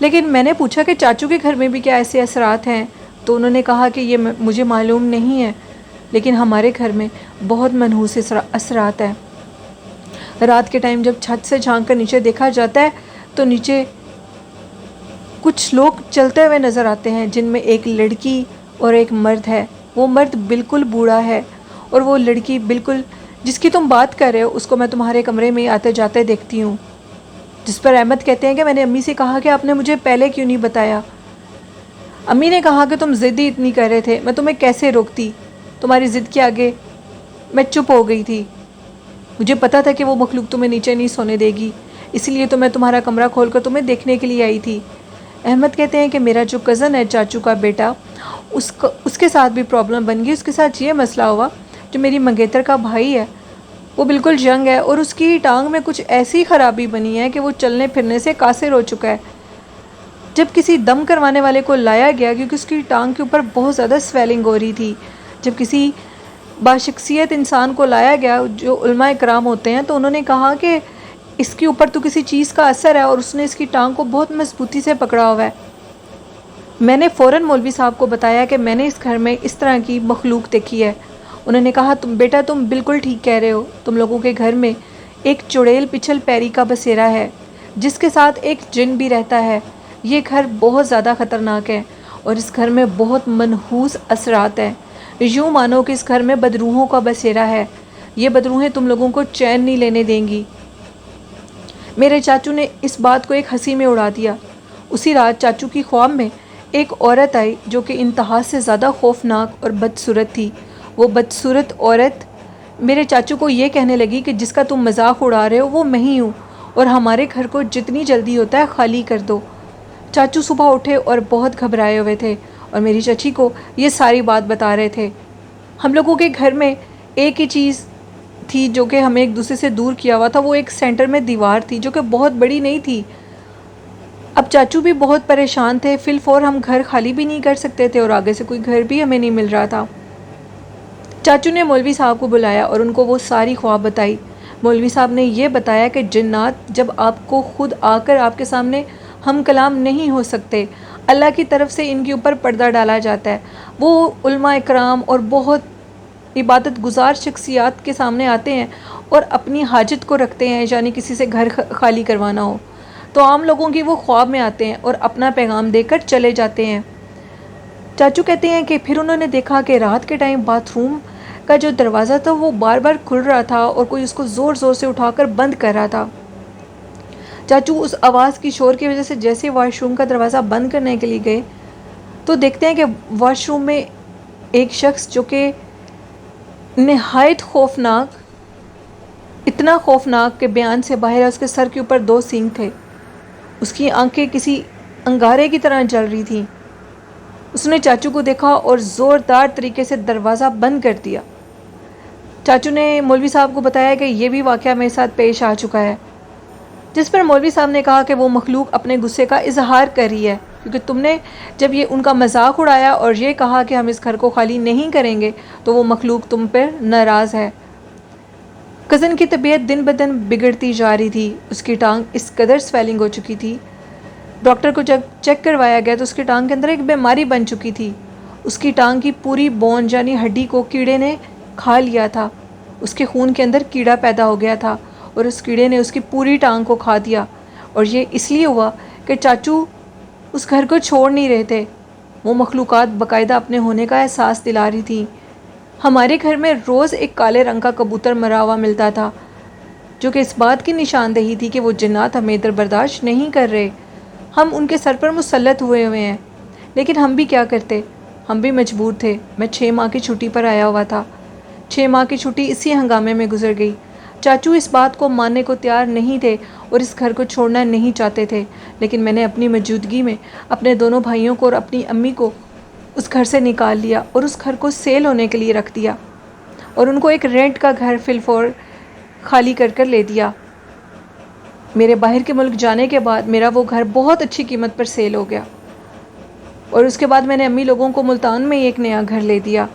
لیکن میں نے پوچھا کہ چاچو کے گھر میں بھی کیا ایسے اثرات ہیں، تو انہوں نے کہا کہ یہ مجھے معلوم نہیں ہے، لیکن ہمارے گھر میں بہت منحوس اثرات ہیں۔ رات کے ٹائم جب چھت سے جھانک کر نیچے دیکھا جاتا ہے تو نیچے کچھ لوگ چلتے ہوئے نظر آتے ہیں، جن میں ایک لڑکی اور ایک مرد ہے۔ وہ مرد بالکل بوڑھا ہے اور وہ لڑکی بالکل جس کی تم بات کر رہے ہو اس کو میں تمہارے کمرے میں آتے جاتے دیکھتی ہوں۔ جس پر احمد کہتے ہیں کہ میں نے امی سے کہا کہ آپ نے مجھے پہلے کیوں نہیں بتایا۔ امی نے کہا کہ تم ضد ہی اتنی کر رہے تھے، میں تمہیں کیسے روکتی، تمہاری ضد کے آگے میں چپ ہو گئی تھی۔ مجھے پتا تھا کہ وہ مخلوق تمہیں نیچے نہیں سونے دے گی، اسی لیے تو میں تمہارا کمرہ کھول کر تمہیں دیکھنے کے لیے آئی تھی۔ احمد کہتے ہیں کہ میرا جو کزن ہے چاچو کا بیٹا، اس کے ساتھ بھی پرابلم بن گئی۔ اس کے ساتھ یہ مسئلہ ہوا، جو میری منگیتر کا بھائی ہے وہ بالکل ینگ ہے اور اس کی ٹانگ میں کچھ ایسی خرابی بنی ہے کہ وہ چلنے پھرنے سے قاصر ہو چکا ہے۔ جب کسی دم کروانے والے کو لایا گیا، کیونکہ اس کی ٹانگ کے اوپر بہت زیادہ سویلنگ ہو رہی تھی، جب کسی باشخصیت انسان کو لایا گیا جو علماء اکرام ہوتے ہیں، تو انہوں نے کہا کہ اس کے اوپر تو کسی چیز کا اثر ہے اور اس نے اس کی ٹانگ کو بہت مضبوطی سے پکڑا ہوا ہے۔ میں نے فوراً مولوی صاحب کو بتایا کہ میں نے اس گھر میں اس طرح کی مخلوق دیکھی ہے۔ انہوں نے کہا بیٹا تم بالکل ٹھیک کہہ رہے ہو، تم لوگوں کے گھر میں ایک چڑیل پچھل پیری کا بسیرا ہے جس کے ساتھ ایک جن بھی رہتا ہے۔ یہ گھر بہت زیادہ خطرناک ہے اور اس گھر میں بہت منحوس اثرات ہیں۔ یوں مانو کہ اس گھر میں بدروحوں کا بسیرا ہے، یہ بدروحیں تم لوگوں کو چین نہیں لینے دیں گی۔ میرے چاچو نے اس بات کو ایک ہنسی میں اڑا دیا۔ اسی رات چاچو کی خواب میں ایک عورت آئی جو کہ انتہا سے زیادہ خوفناک اور بدصورت تھی۔ وہ بدصورت عورت میرے چاچو کو یہ کہنے لگی کہ جس کا تم مذاق اڑا رہے ہو وہ میں ہی ہوں اور ہمارے گھر کو جتنی جلدی ہوتا ہے خالی کر دو۔ چاچو صبح اٹھے اور بہت گھبرائے ہوئے تھے اور میری چچی کو یہ ساری بات بتا رہے تھے۔ ہم لوگوں کے گھر میں ایک ہی چیز تھی جو کہ ہمیں ایک دوسرے سے دور کیا ہوا تھا، وہ ایک سینٹر میں دیوار تھی جو کہ بہت بڑی نہیں تھی۔ اب چاچو بھی بہت پریشان تھے، فی الفور ہم گھر خالی بھی نہیں کر سکتے تھے اور آگے سے کوئی گھر بھی ہمیں نہیں مل رہا تھا۔ چاچو نے مولوی صاحب کو بلایا اور ان کو وہ ساری خواب بتائی۔ مولوی صاحب نے یہ بتایا کہ جنات جب آپ کو خود آ کر آپ کے سامنے ہم کلام نہیں ہو سکتے، اللہ کی طرف سے ان کے اوپر پردہ ڈالا جاتا ہے۔ وہ علماء اکرام اور بہت عبادت گزار شخصیات کے سامنے آتے ہیں اور اپنی حاجت کو رکھتے ہیں، یعنی کسی سے گھر خالی کروانا ہو تو عام لوگوں کی وہ خواب میں آتے ہیں اور اپنا پیغام دے کر چلے جاتے ہیں۔ چاچو کہتے ہیں کہ پھر انہوں نے دیکھا کہ رات کے ٹائم باتھ روم کا جو دروازہ تھا وہ بار بار کھل رہا تھا اور کوئی اس کو زور زور سے اٹھا کر بند کر رہا تھا۔ چاچو اس آواز کی شور کی وجہ سے جیسے واش روم کا دروازہ بند کرنے کے لیے گئے تو دیکھتے ہیں کہ واش روم میں ایک شخص جو کہ نہایت خوفناک، اتنا خوفناک کہ بیان سے باہر ہے، اس کے سر کے اوپر 2 سینگ تھے، اس کی آنکھیں کسی انگارے کی طرح جل رہی تھیں۔ اس نے چاچو کو دیکھا اور زوردار طریقے سے دروازہ بند کر دیا۔ چاچو نے مولوی صاحب کو بتایا کہ یہ بھی واقعہ میرے ساتھ پیش آ چکا ہے، جس پر مولوی صاحب نے کہا کہ وہ مخلوق اپنے غصے کا اظہار کر رہی ہے، کیونکہ تم نے جب یہ ان کا مذاق اڑایا اور یہ کہا کہ ہم اس گھر کو خالی نہیں کریں گے تو وہ مخلوق تم پر ناراض ہے۔ کزن کی طبیعت دن بدن بگڑتی جا رہی تھی، اس کی ٹانگ اس قدر سویلنگ ہو چکی تھی، ڈاکٹر کو جب چیک کروایا گیا تو اس کی ٹانگ کے اندر ایک بیماری بن چکی تھی۔ اس کی ٹانگ کی پوری بون یعنی ہڈی کو کیڑے نے کھا لیا تھا، اس کے خون کے اندر کیڑا پیدا ہو گیا تھا اور اس کیڑے نے اس کی پوری ٹانگ کو کھا دیا، اور یہ اس لیے ہوا کہ چاچو اس گھر کو چھوڑ نہیں رہے تھے۔ وہ مخلوقات باقاعدہ اپنے ہونے کا احساس دلا رہی تھیں۔ ہمارے گھر میں روز ایک کالے رنگ کا کبوتر مرا ہوا ملتا تھا، جو کہ اس بات کی نشاندہی تھی کہ وہ جنات ہمیں ادھر برداشت نہیں کر رہے، ہم ان کے سر پر مسلط ہوئے ہیں۔ لیکن ہم بھی کیا کرتے، ہم بھی مجبور تھے۔ میں 6 ماہ کی چھٹی پر آیا ہوا تھا، 6 ماہ کی چھٹی اسی ہنگامے میں گزر گئی۔ چاچو اس بات کو ماننے کو تیار نہیں تھے اور اس گھر کو چھوڑنا نہیں چاہتے تھے، لیکن میں نے اپنی موجودگی میں اپنے دونوں بھائیوں کو اور اپنی امی کو اس گھر سے نکال لیا اور اس گھر کو سیل ہونے کے لیے رکھ دیا اور ان کو ایک رینٹ کا گھر فی الفور خالی کر لے دیا۔ میرے باہر کے ملک جانے کے بعد میرا وہ گھر بہت اچھی قیمت پر سیل ہو گیا اور اس کے بعد میں نے امی لوگوں کو ملتان میں ایک نیا گھر لے دیا۔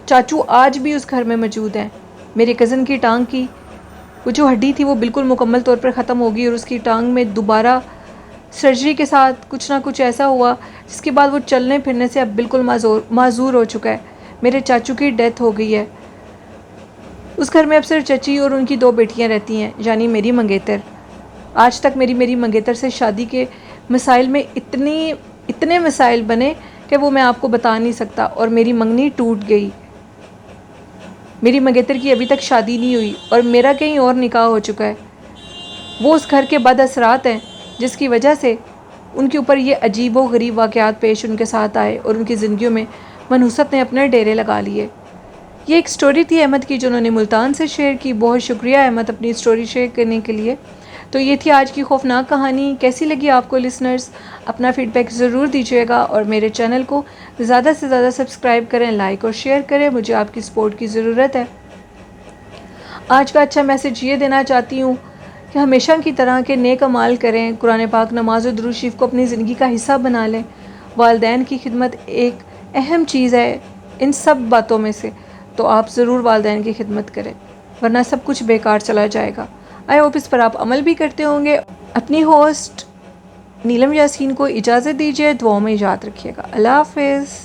چاچو آج بھی اس گھر میں موجود ہیں۔ میرے کزن کی ٹانگ کی وہ جو ہڈی تھی وہ بالکل مکمل طور پر ختم ہو گئی اور اس کی ٹانگ میں دوبارہ سرجری کے ساتھ کچھ نہ کچھ ایسا ہوا جس کے بعد وہ چلنے پھرنے سے اب بالکل معذور ہو چکا ہے۔ میرے چاچو کی ڈیتھ ہو گئی ہے۔ اس گھر میں اب صرف چچی اور ان کی 2 بیٹیاں رہتی ہیں، یعنی میری منگیتر۔ آج تک میری منگیتر سے شادی کے مسائل میں اتنے مسائل بنے کہ وہ میں آپ کو بتا نہیں سکتا، اور میری منگنی ٹوٹ گئی۔ میری منگیتر کی ابھی تک شادی نہیں ہوئی اور میرا کہیں اور نکاح ہو چکا ہے۔ وہ اس گھر کے بد اثرات ہیں جس کی وجہ سے ان کے اوپر یہ عجیب و غریب واقعات پیش ان کے ساتھ آئے اور ان کی زندگیوں میں منحوست نے اپنے ڈیرے لگا لیے۔ یہ ایک سٹوری تھی احمد کی جو انہوں نے ملتان سے شیئر کی۔ بہت شکریہ احمد اپنی سٹوری شیئر کرنے کے لیے۔ تو یہ تھی آج کی خوفناک کہانی۔ کیسی لگی آپ کو لسنرز؟ اپنا فیڈ بیک ضرور دیجیے گا اور میرے چینل کو زیادہ سے زیادہ سبسکرائب کریں، لائک اور شیئر کریں، مجھے آپ کی سپورٹ کی ضرورت ہے۔ آج کا اچھا میسج یہ دینا چاہتی ہوں کہ ہمیشہ کی طرح کے نیک اعمال کریں، قرآن پاک، نماز و درود شریف کو اپنی زندگی کا حصہ بنا لیں۔ والدین کی خدمت ایک اہم چیز ہے ان سب باتوں میں سے، تو آپ ضرور والدین کی خدمت کریں، ورنہ سب کچھ بیکار چلا جائے گا۔ آئی ہوپ اس پر آپ عمل بھی کرتے ہوں گے۔ اپنی ہوسٹ نیلم یاسین کو اجازت دیجیے، دعاؤں میں یاد رکھیے گا۔ اللہ حافظ۔